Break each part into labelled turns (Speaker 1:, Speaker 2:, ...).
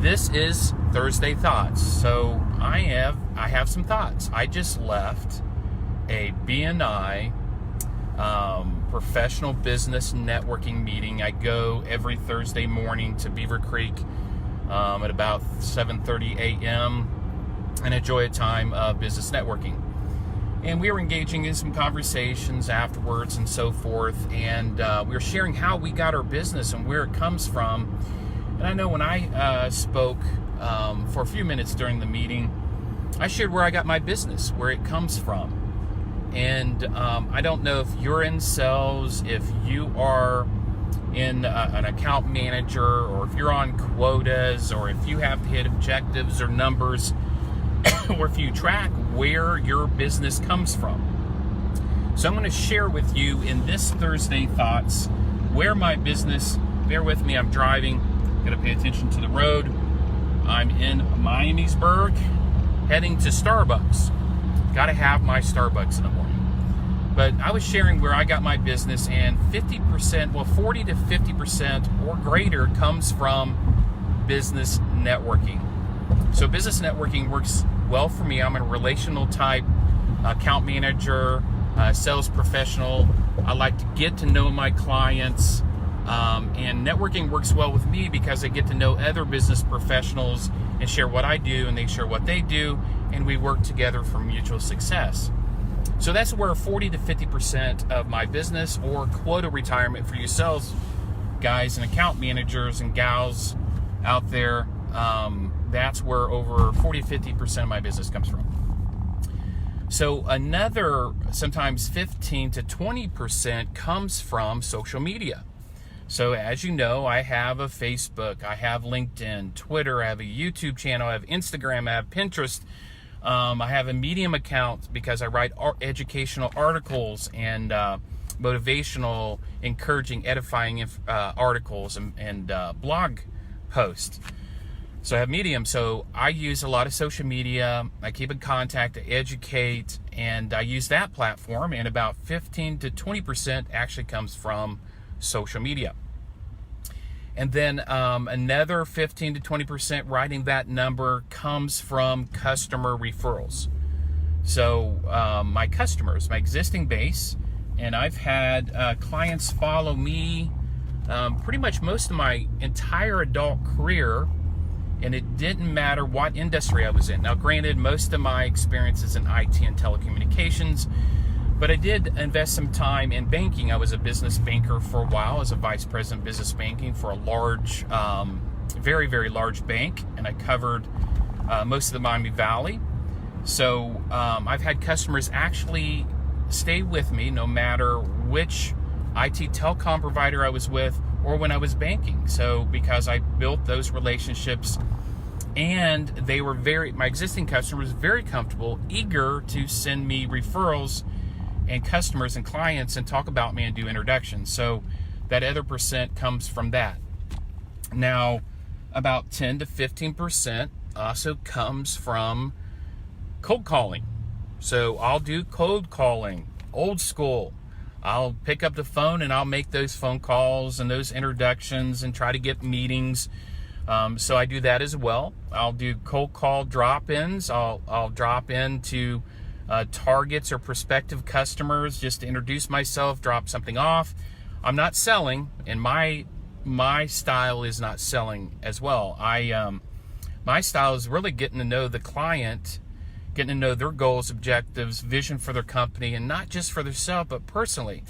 Speaker 1: This is Thursday Thoughts. So I have some thoughts. I just left a BNI professional business networking meeting. I go every Thursday morning to Beaver Creek at about 7:30 a.m. and enjoy a time of business networking. And we were engaging in some conversations afterwards and so forth, and we were sharing how we got our business and where it comes from. And I know when I spoke for a few minutes during the meeting, I shared where I got my business, where it comes from. And I don't know if you're in sales, if you are in an account manager, or if you're on quotas, or if you have to hit objectives or numbers, or if you track where your business comes from. So I'm going to share with you in this Thursday Thoughts where my business, bear with me, I'm driving, got to pay attention to the road. I'm in Miamisburg, heading to Starbucks. Got to have my Starbucks in the morning. But I was sharing where I got my business, and 50%, well, 40 to 50% or greater comes from business networking. So business networking works well for me. I'm a relational type account manager, sales professional. I like to get to know my clients. And networking works well with me because I get to know other business professionals and share what I do, and they share what they do, and we work together for mutual success. So that's where 40 to 50% of my business, or quota retirement for you sales guys and account managers and gals out there, that's where over 40 to 50% of my business comes from. So another, sometimes 15 to 20% comes from social media. So as you know, I have a Facebook, I have LinkedIn, Twitter, I have a YouTube channel, I have Instagram, I have Pinterest, I have a Medium account because I write educational articles and motivational, encouraging, edifying articles and blog posts. So I have Medium, so I use a lot of social media, I keep in contact to educate, and I use that platform, and about 15 to 20% actually comes from social media. And then another 15 to 20%, writing that number, comes from customer referrals. So my customers, my existing base, and I've had clients follow me pretty much most of my entire adult career, and it didn't matter what industry I was in. Now granted, most of my experience is in IT and telecommunications, but I did invest some time in banking. I was a business banker for a while as a vice president of business banking for a large, very, very large bank, and I covered most of the Miami Valley. So I've had customers actually stay with me no matter which IT telecom provider I was with or when I was banking. So because I built those relationships, and they were my existing customers, very comfortable, eager to send me referrals and customers and clients and talk about me and do introductions. So that other percent comes from that. Now, about 10 to 15% also comes from cold calling. So I'll do cold calling, old school. I'll pick up the phone and I'll make those phone calls and those introductions and try to get meetings. So I do that as well. I'll do cold call drop-ins. I'll drop into targets or prospective customers just to introduce myself, drop something off. I'm not selling, and my style is not selling as well. My style is really getting to know the client, getting to know their goals, objectives, vision for their company, and not just for themselves, but personally.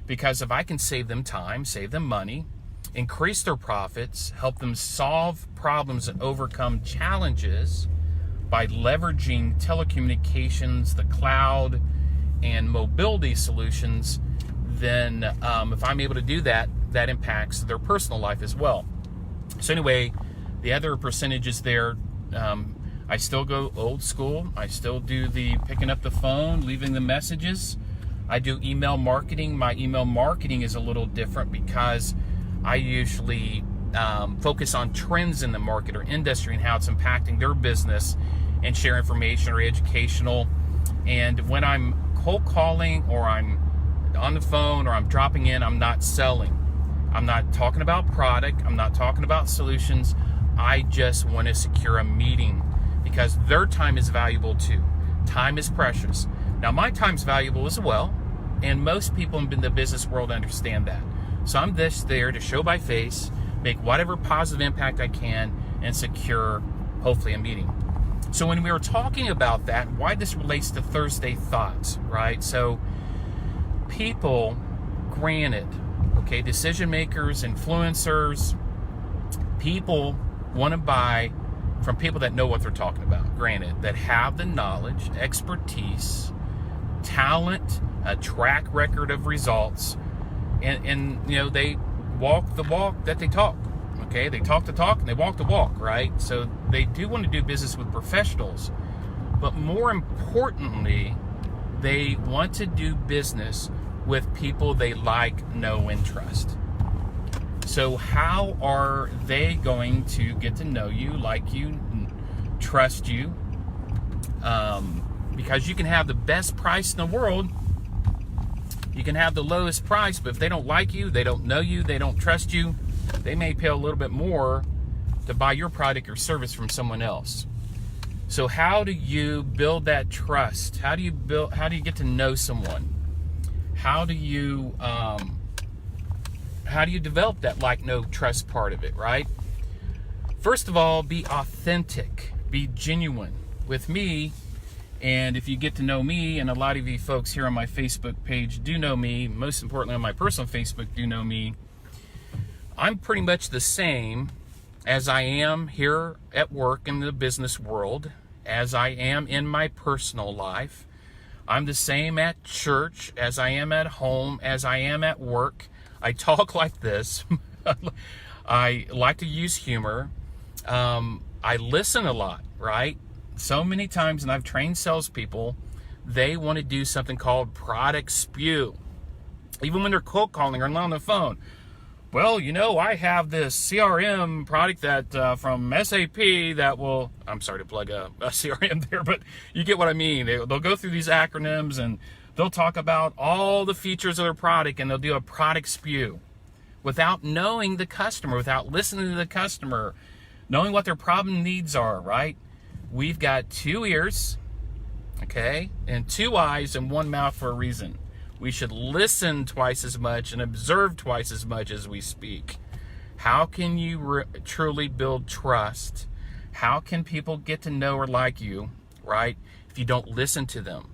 Speaker 1: Because if I can save them time, save them money, increase their profits, help them solve problems and overcome challenges by leveraging telecommunications, the cloud, and mobility solutions, then if I'm able to do that, that impacts their personal life as well. So anyway, the other percentages there, I still go old school. I still do the picking up the phone, leaving the messages. I do email marketing. My email marketing is a little different because I usually focus on trends in the market or industry and how it's impacting their business, and share information or educational. And when I'm cold calling, or I'm on the phone, or I'm dropping in, I'm not selling. I'm not talking about product. I'm not talking about solutions. I just want to secure a meeting because their time is valuable too. Time is precious. Now, my time's valuable as well, and most people in the business world understand that. So I'm just there to show my face, make whatever positive impact I can, and secure, hopefully, a meeting. So when we were talking about that, why this relates to Thursday thoughts, right? So people, granted, okay, decision makers, influencers, people want to buy from people that know what they're talking about, granted, that have the knowledge, expertise, talent, a track record of results, and you know, they walk the walk that they talk. Okay, they talk the talk and they walk the walk, right? So they do want to do business with professionals, but more importantly, they want to do business with people they like, know, and trust. So how are they going to get to know you, like you, trust you? Because you can have the best price in the world, you can have the lowest price, but if they don't like you, they don't know you, they don't trust you, they may pay a little bit more to buy your product or service from someone else. So how do you build that trust? How do you get to know someone? How do you develop that like, know, trust part of it, right? First of all, be authentic, be genuine. With me, and if you get to know me, and a lot of you folks here on my Facebook page do know me, most importantly on my personal Facebook do know me, I'm pretty much the same as I am here at work in the business world, as I am in my personal life. I'm the same at church as I am at home, as I am at work. I talk like this. I like to use humor. I listen a lot, right? So many times, and I've trained salespeople, they want to do something called product spew. Even when they're cold calling or on the phone. Well, you know, I have this CRM product that from SAP that will, I'm sorry to plug a CRM there, but you get what I mean. They'll go through these acronyms and they'll talk about all the features of their product, and they'll do a product spew without knowing the customer, without listening to the customer, knowing what their problem needs are, right? We've got 2 ears, okay, and 2 eyes and 1 mouth for a reason. We should listen twice as much and observe twice as much as we speak. How can you truly build trust? How can people get to know or like you, right, if you don't listen to them?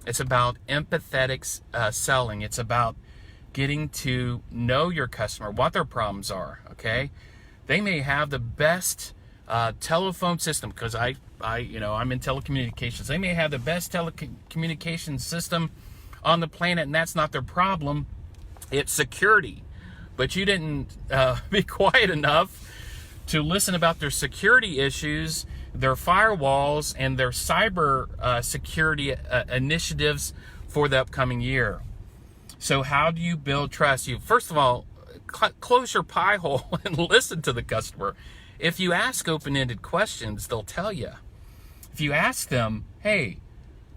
Speaker 1: It's about empathetic selling. It's about getting to know your customer, what their problems are, okay? They may have the best telephone system, because I'm in telecommunications. They may have the best telecommunications system on the planet, and that's not their problem. It's security. But you didn't be quiet enough to listen about their security issues, their firewalls, and their cyber security initiatives for the upcoming year. So how do you build trust? You, first of all, close your pie hole and listen to the customer. If you ask open-ended questions, they'll tell you. If you ask them, hey,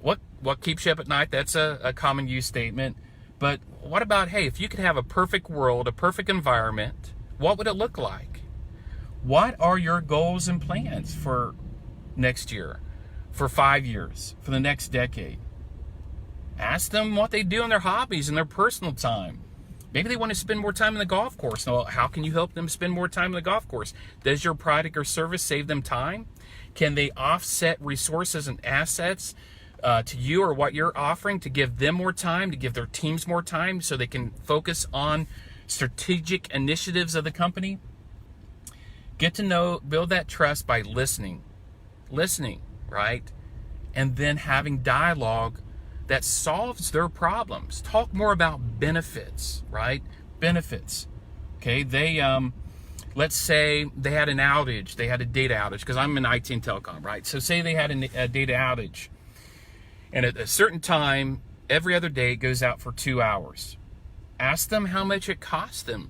Speaker 1: what keeps you up at night? That's a common use statement. But what about, hey, if you could have a perfect world, a perfect environment, what would it look like? What are your goals and plans for next year, for 5 years, for the next decade? Ask them what they do in their hobbies and their personal time. Maybe they want to spend more time in the golf course. Well, how can you help them spend more time in the golf course? Does your product or service save them time? Can they offset resources and assets to you or what you're offering to give them more time, to give their teams more time so they can focus on strategic initiatives of the company? Get to know, build that trust by listening, right? And then having dialogue that solves their problems. Talk more about benefits, right? Benefits. Okay, they, let's say they had an outage, they had a data outage, because I'm in IT and telecom, right? So say they had a data outage, and at a certain time, every other day it goes out for 2 hours. Ask them how much it costs them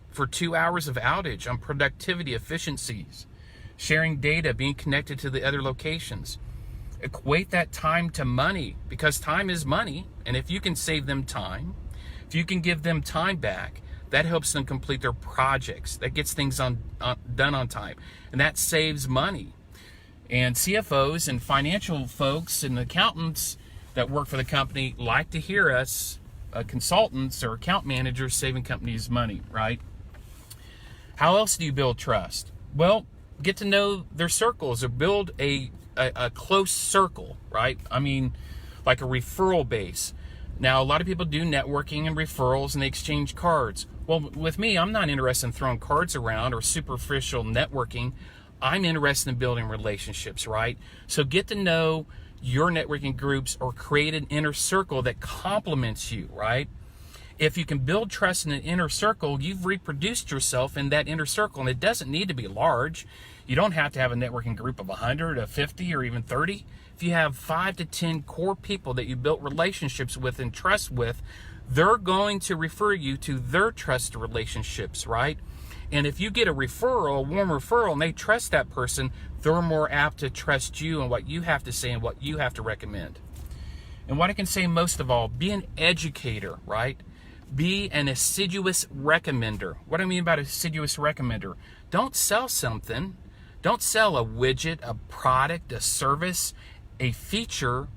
Speaker 1: for 2 hours of outage on productivity, efficiencies, sharing data, being connected to the other locations. Equate that time to money, because time is money. And if you can save them time, if you can give them time back, That helps them complete their projects. That gets things done on time. And that saves money. And CFOs and financial folks and accountants that work for the company like to hear us, consultants or account managers, saving companies money, right? How else do you build trust? Well, get to know their circles or build a close circle, right? I mean, like a referral base. Now, a lot of people do networking and referrals and they exchange cards. Well, with me, I'm not interested in throwing cards around or superficial networking. I'm interested in building relationships, right? So get to know your networking groups or create an inner circle that complements you, right? If you can build trust in an inner circle, you've reproduced yourself in that inner circle, and it doesn't need to be large. You don't have to have a networking group of 100 or 50 or even 30. If you have 5 to 10 core people that you built relationships with and trust with, they're going to refer you to their trust relationships, right? And if you get a referral, a warm referral, and they trust that person, they're more apt to trust you and what you have to say and what you have to recommend. And what I can say most of all, be an educator, right? Be an assiduous recommender. What do I mean by assiduous recommender? Don't sell something. Don't sell a widget, a product, a service, a feature.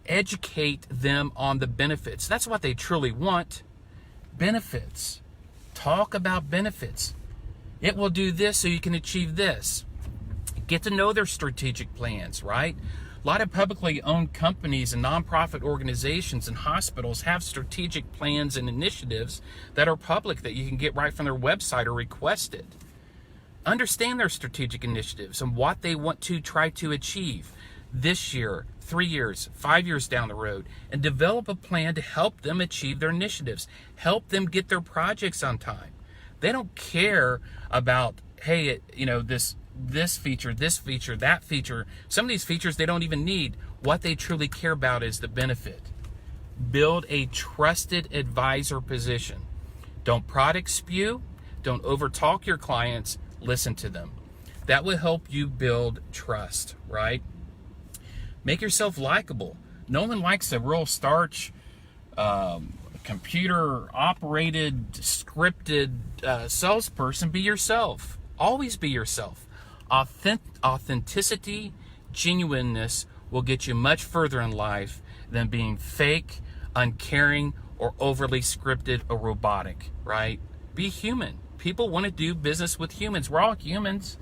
Speaker 1: Educate them on the benefits. That's what they truly want. Benefits. Talk about benefits. It will do this so you can achieve this. Get to know their strategic plans, right? A lot of publicly owned companies and nonprofit organizations and hospitals have strategic plans and initiatives that are public that you can get right from their website or request it. Understand their strategic initiatives and what they want to try to achieve this year, 3 years, 5 years down the road, and develop a plan to help them achieve their initiatives. Help them get their projects on time. They don't care about, hey, this feature, that feature. Some of these features they don't even need. What they truly care about is the benefit. Build a trusted advisor position. Don't product spew. Don't overtalk your clients. Listen to them. That will help you build trust, right? Make yourself likable. No one likes a real starch, computer-operated, scripted salesperson. Be yourself. Always be yourself. Authenticity, genuineness will get you much further in life than being fake, uncaring, or overly scripted or robotic, right? Be human. People want to do business with humans. We're all humans.